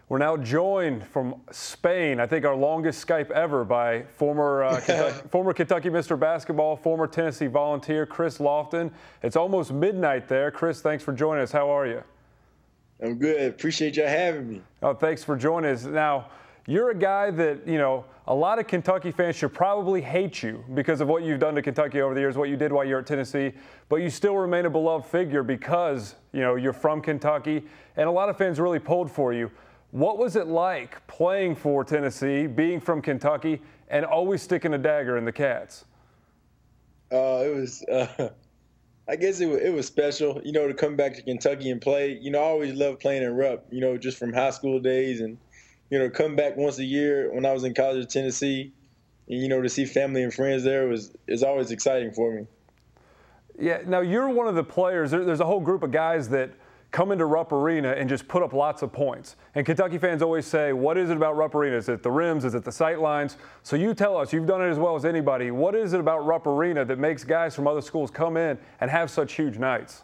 We're now joined from Spain, I think our longest Skype ever, by former Kentucky Mr. Basketball, former Tennessee Volunteer, Chris Lofton. It's almost midnight there. Chris, thanks for joining us. How are you? I'm good. Appreciate y'all having me. Oh, thanks for joining us. Now, you're a guy that, a lot of Kentucky fans should probably hate you because of what you've done to Kentucky over the years, what you did while you're at Tennessee, but you still remain a beloved figure because, you're from Kentucky, and a lot of fans really pulled for you. What was it like playing for Tennessee, being from Kentucky, and always sticking a dagger in the Cats? It was, I guess it was special, to come back to Kentucky and play. I always loved playing in Rupp, just from high school days, and come back once a year when I was in college at Tennessee, and to see family and friends there is always exciting for me. Yeah. Now you're one of the players. There's a whole group of guys that come into Rupp Arena and just put up lots of points. And Kentucky fans always say, what is it about Rupp Arena? Is it the rims? Is it the sight lines? So you tell us, you've done it as well as anybody. What is it about Rupp Arena that makes guys from other schools come in and have such huge nights?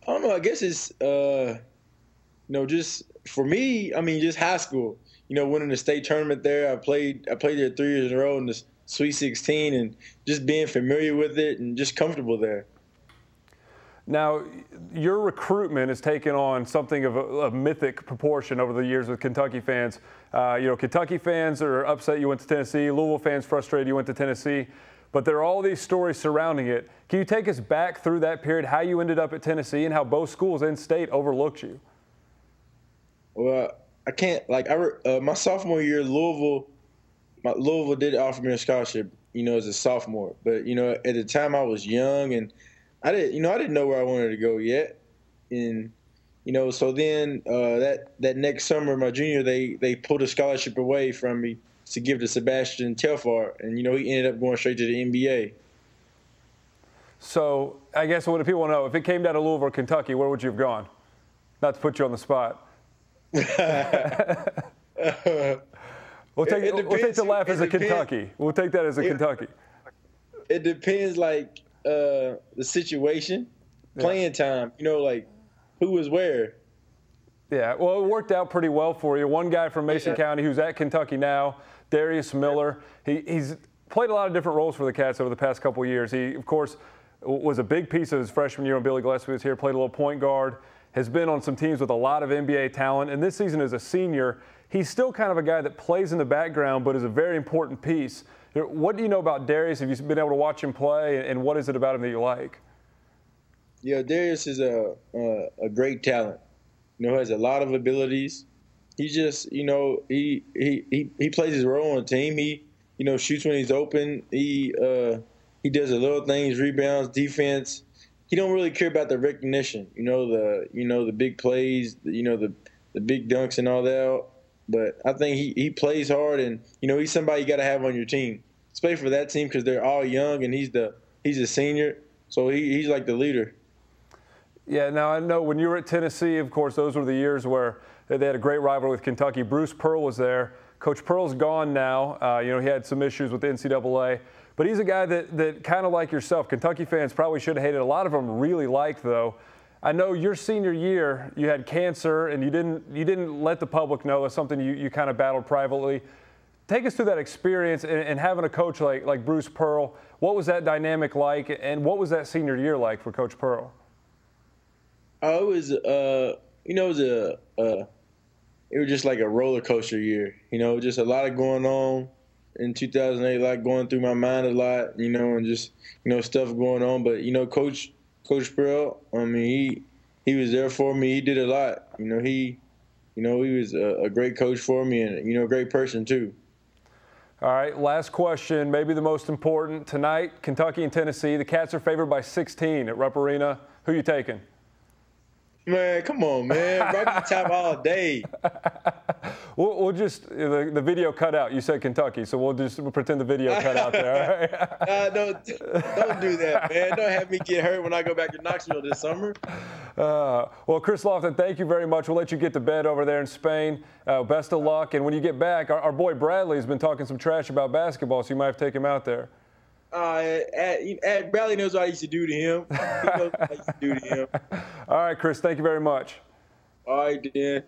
I don't know. I guess it's, just for me, just high school. Winning the state tournament there. I played there 3 years in a row in the Sweet 16 and just being familiar with it and just comfortable there. Now, your recruitment has taken on something of a mythic proportion over the years with Kentucky fans. Kentucky fans are upset you went to Tennessee. Louisville fans frustrated you went to Tennessee. But there are all these stories surrounding it. Can you take us back through that period, how you ended up at Tennessee and how both schools in state overlooked you? Well, I can't. My sophomore year, Louisville did offer me a scholarship, as a sophomore. But, at the time I was young and I didn't know where I wanted to go yet, and so then that next summer, my junior, they pulled a scholarship away from me to give to Sebastian Telfair, and he ended up going straight to the NBA. So I guess what do people know? If it came down to Louisville or Kentucky, where would you have gone? Not to put you on the spot. We'll take the laugh as a Kentucky. We'll take that as a Kentucky. It depends, the situation, playing time, who was where. Yeah, well, it worked out pretty well for you. One guy from Mason County who's at Kentucky now, Darius Miller. He's played a lot of different roles for the Cats over the past couple of years. He, of course, was a big piece of his freshman year when Billy Gillespie was here, played a little point guard, has been on some teams with a lot of NBA talent, and this season as a senior, he's still kind of a guy that plays in the background but is a very important piece. What do you know about Darius? Have you been able to watch him play, and what is it about him that you like? Yeah, Darius is a great talent. Has a lot of abilities. He just, he plays his role on the team. He, shoots when he's open. He does the little things, rebounds, defense. He don't really care about the recognition. The big plays. The big dunks and all that. But I think he plays hard, and he's somebody you got to have on your team. Especially for that team because they're all young, and he's a senior, so he's like the leader. Yeah. Now I know when you were at Tennessee, of course, those were the years where they had a great rivalry with Kentucky. Bruce Pearl was there. Coach Pearl's gone now. He had some issues with the NCAA, but he's a guy that kind of like yourself. Kentucky fans probably should have hated. A lot of them really liked, though. I know your senior year, you had cancer, and you didn't let the public know. That's something you kind of battled privately. Take us through that experience and having a coach like Bruce Pearl. What was that dynamic like, and what was that senior year like for Coach Pearl? It was, it was just like a roller coaster year. Just a lot of going on in 2008, like going through my mind a lot. And just stuff going on. But Coach Pearl, he was there for me. He did a lot. He was a great coach for me and, a great person too. All right, last question, maybe the most important. Tonight, Kentucky and Tennessee. The Cats are favored by 16 at Rupp Arena. Who you taking? Man, come on, man. Rupp top all day. We'll just, the video cut out. You said Kentucky, so we'll pretend the video cut out there. All right? Don't do that, man. Don't have me get hurt when I go back to Knoxville this summer. Well, Chris Lofton, thank you very much. We'll let you get to bed over there in Spain. Best of luck. And when you get back, our boy Bradley has been talking some trash about basketball, so you might have to take him out there. Bradley knows what I used to do to him. He knows what I used to do to him. All right, Chris, thank you very much. All right, Dan.